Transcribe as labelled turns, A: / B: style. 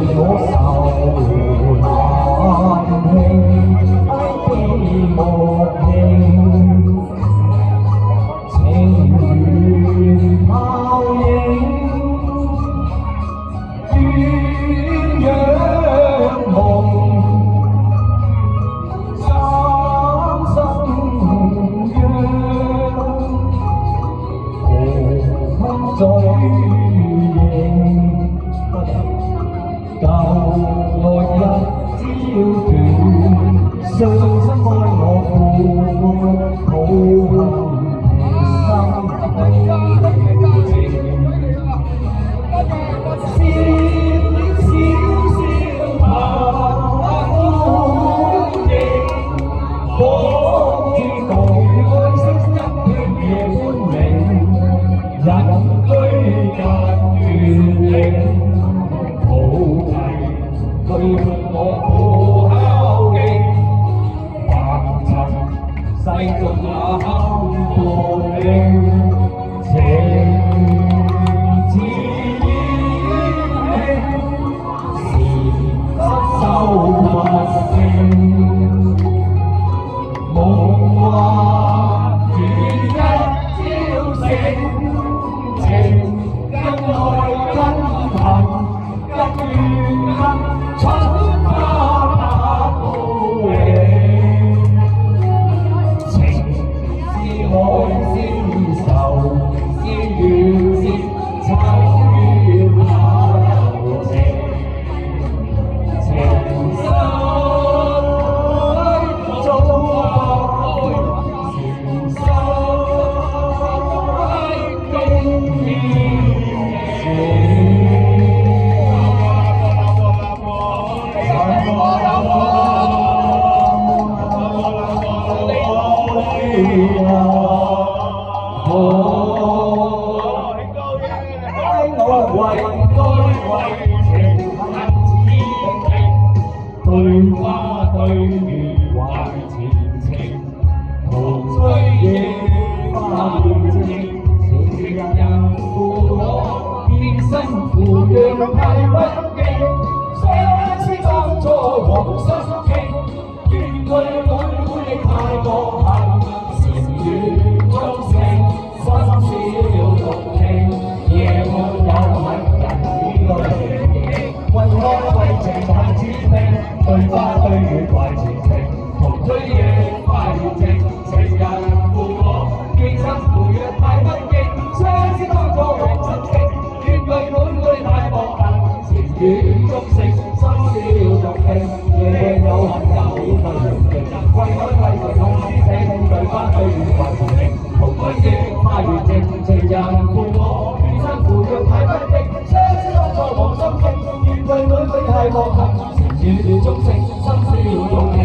A: 我愁難輕，悲莫認，情緣泡影，鸳鸯夢，三生約，何堪再認？舊來日朝斷，傷心愛我苦，抱恨心情，笑怕孤影，可知道愛惜一片夜歡明，人居隔遠嶺。對我苦孝敬，凡塵世俗那堪伴領，情自輕，時失收不清，夢話如一朝醒，情更愛更恨。更怨恨，春花打枯榮，情是海是愁，是緣是秋月下柔情，情深早開，情深經已情。我為愛為情恨似平，對花對月懷前情，途吹野花亂情，情人負我偏身負讓太不敬，相思當初往心傾，怨佢愛你太過恨，禪院中聲，心少獨聽。夜空有恨人幾個靈應，為愛為情恨似冰，對花對月懷前情，途吹野花亂情，情人負我偏身負讓太不敬，相思當初往心傾，怨佢愛太過恨，禪院中聲，心少獨聽，夜空有恨人幾個靈應，為愛為情恨似冰，對花對月懷前情，途吹野花亂情，情人負我。太不敬，相思當初往心傾，怨佢愛太過恨，禪院中聲，心少獨聽。